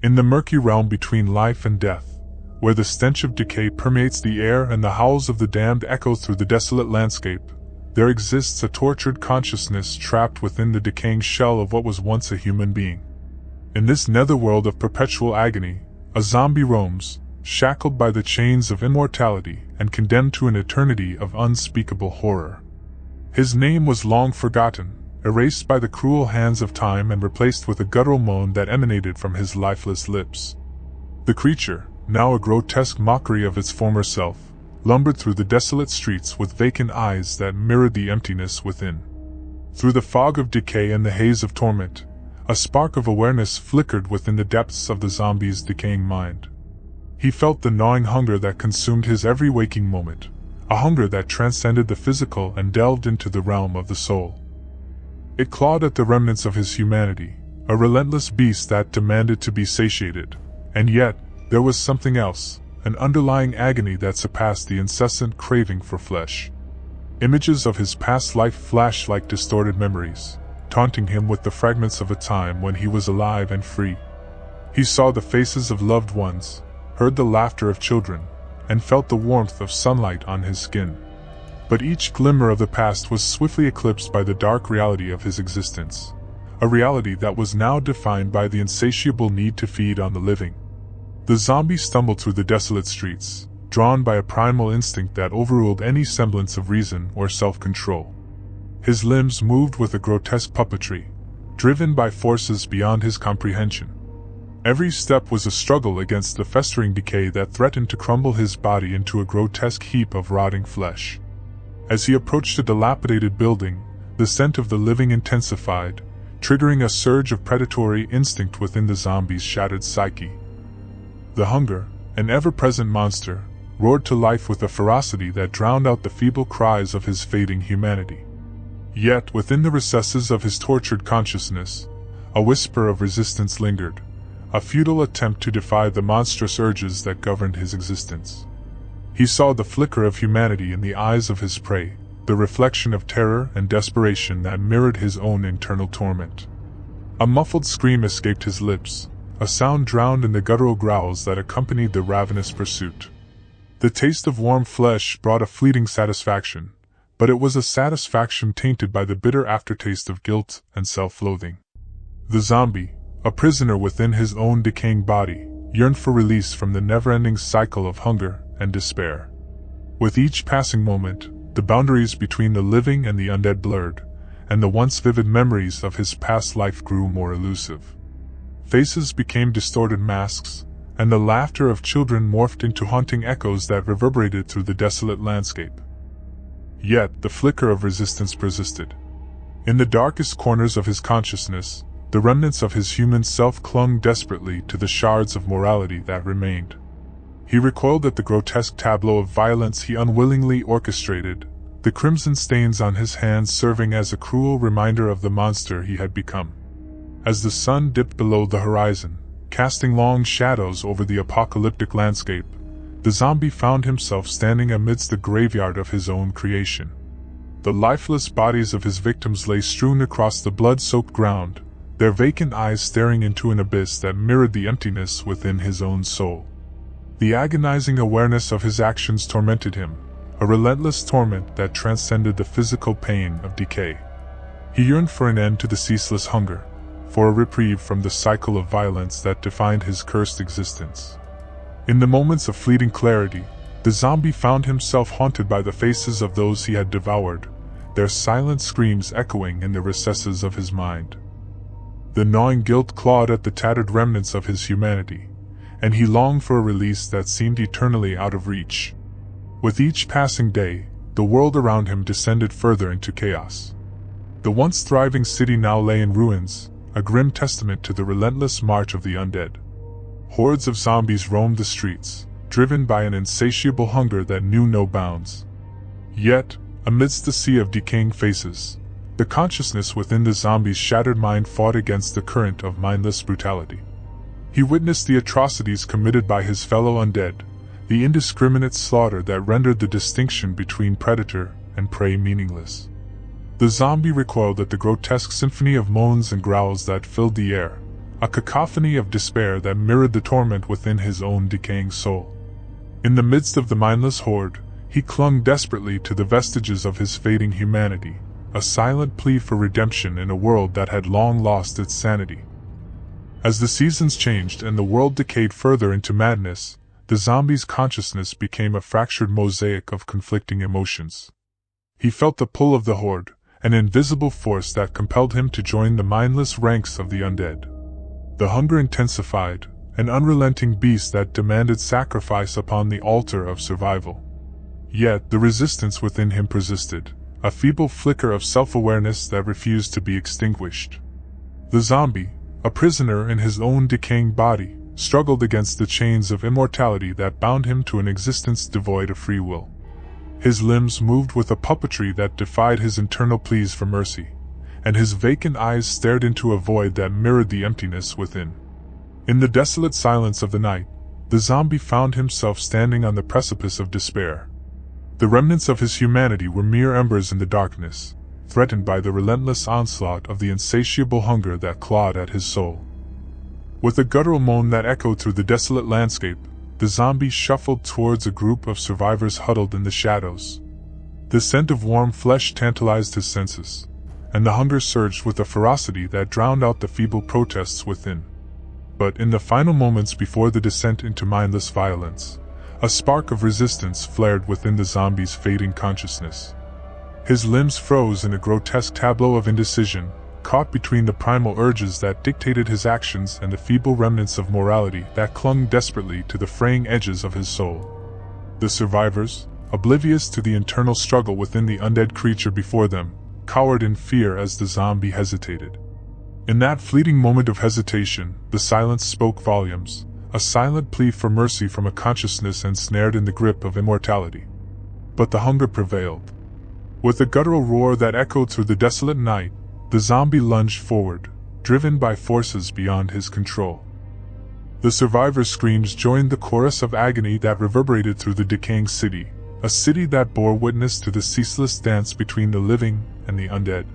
In the murky realm between life and death, where the stench of decay permeates the air and the howls of the damned echo through the desolate landscape, there exists a tortured consciousness trapped within the decaying shell of what was once a human being. In this netherworld of perpetual agony, a zombie roams, shackled by the chains of immortality and condemned to an eternity of unspeakable horror. His name was long forgotten, erased by the cruel hands of time and replaced with a guttural moan that emanated from his lifeless lips. The creature, now a grotesque mockery of its former self, lumbered through the desolate streets with vacant eyes that mirrored the emptiness within. Through the fog of decay and the haze of torment, a spark of awareness flickered within the depths of the zombie's decaying mind. He felt the gnawing hunger that consumed his every waking moment, a hunger that transcended the physical and delved into the realm of the soul. It clawed at the remnants of his humanity, a relentless beast that demanded to be satiated, and yet, there was something else, an underlying agony that surpassed the incessant craving for flesh. Images of his past life flashed like distorted memories, taunting him with the fragments of a time when he was alive and free. He saw the faces of loved ones, heard the laughter of children, and felt the warmth of sunlight on his skin. But each glimmer of the past was swiftly eclipsed by the dark reality of his existence, a reality that was now defined by the insatiable need to feed on the living. The zombie stumbled through the desolate streets, drawn by a primal instinct that overruled any semblance of reason or self-control. His limbs moved with a grotesque puppetry, driven by forces beyond his comprehension. Every step was a struggle against the festering decay that threatened to crumble his body into a grotesque heap of rotting flesh. As he approached a dilapidated building, the scent of the living intensified, triggering a surge of predatory instinct within the zombie's shattered psyche. The hunger, an ever-present monster, roared to life with a ferocity that drowned out the feeble cries of his fading humanity. Yet, within the recesses of his tortured consciousness, a whisper of resistance lingered, a futile attempt to defy the monstrous urges that governed his existence. He saw the flicker of humanity in the eyes of his prey, the reflection of terror and desperation that mirrored his own internal torment. A muffled scream escaped his lips, a sound drowned in the guttural growls that accompanied the ravenous pursuit. The taste of warm flesh brought a fleeting satisfaction, but it was a satisfaction tainted by the bitter aftertaste of guilt and self-loathing. The zombie, a prisoner within his own decaying body, yearned for release from the never-ending cycle of hunger and despair. With each passing moment, the boundaries between the living and the undead blurred, and the once vivid memories of his past life grew more elusive. Faces became distorted masks, and the laughter of children morphed into haunting echoes that reverberated through the desolate landscape. Yet, the flicker of resistance persisted. In the darkest corners of his consciousness, the remnants of his human self clung desperately to the shards of morality that remained. He recoiled at the grotesque tableau of violence he unwillingly orchestrated, the crimson stains on his hands serving as a cruel reminder of the monster he had become. As the sun dipped below the horizon, casting long shadows over the apocalyptic landscape, the zombie found himself standing amidst the graveyard of his own creation. The lifeless bodies of his victims lay strewn across the blood-soaked ground, their vacant eyes staring into an abyss that mirrored the emptiness within his own soul. The agonizing awareness of his actions tormented him, a relentless torment that transcended the physical pain of decay. He yearned for an end to the ceaseless hunger, for a reprieve from the cycle of violence that defined his cursed existence. In the moments of fleeting clarity, the zombie found himself haunted by the faces of those he had devoured, their silent screams echoing in the recesses of his mind. The gnawing guilt clawed at the tattered remnants of his humanity, and he longed for a release that seemed eternally out of reach. With each passing day, the world around him descended further into chaos. The once thriving city now lay in ruins, a grim testament to the relentless march of the undead. Hordes of zombies roamed the streets, driven by an insatiable hunger that knew no bounds. Yet, amidst the sea of decaying faces, the consciousness within the zombie's shattered mind fought against the current of mindless brutality. He witnessed the atrocities committed by his fellow undead, the indiscriminate slaughter that rendered the distinction between predator and prey meaningless. The zombie recoiled at the grotesque symphony of moans and growls that filled the air, a cacophony of despair that mirrored the torment within his own decaying soul. In the midst of the mindless horde, he clung desperately to the vestiges of his fading humanity, a silent plea for redemption in a world that had long lost its sanity. As the seasons changed and the world decayed further into madness, the zombie's consciousness became a fractured mosaic of conflicting emotions. He felt the pull of the horde, an invisible force that compelled him to join the mindless ranks of the undead. The hunger intensified, an unrelenting beast that demanded sacrifice upon the altar of survival. Yet the resistance within him persisted, a feeble flicker of self-awareness that refused to be extinguished. The zombie, a prisoner in his own decaying body, struggled against the chains of immortality that bound him to an existence devoid of free will. His limbs moved with a puppetry that defied his internal pleas for mercy, and his vacant eyes stared into a void that mirrored the emptiness within. In the desolate silence of the night, the zombie found himself standing on the precipice of despair. The remnants of his humanity were mere embers in the darkness, threatened by the relentless onslaught of the insatiable hunger that clawed at his soul. With a guttural moan that echoed through the desolate landscape, the zombie shuffled towards a group of survivors huddled in the shadows. The scent of warm flesh tantalized his senses, and the hunger surged with a ferocity that drowned out the feeble protests within. But in the final moments before the descent into mindless violence, a spark of resistance flared within the zombie's fading consciousness. His limbs froze in a grotesque tableau of indecision, caught between the primal urges that dictated his actions and the feeble remnants of morality that clung desperately to the fraying edges of his soul. The survivors, oblivious to the internal struggle within the undead creature before them, cowered in fear as the zombie hesitated. In that fleeting moment of hesitation, the silence spoke volumes, a silent plea for mercy from a consciousness ensnared in the grip of immortality. But the hunger prevailed. With a guttural roar that echoed through the desolate night, the zombie lunged forward, driven by forces beyond his control. The survivors' screams joined the chorus of agony that reverberated through the decaying city, a city that bore witness to the ceaseless dance between the living and the undead.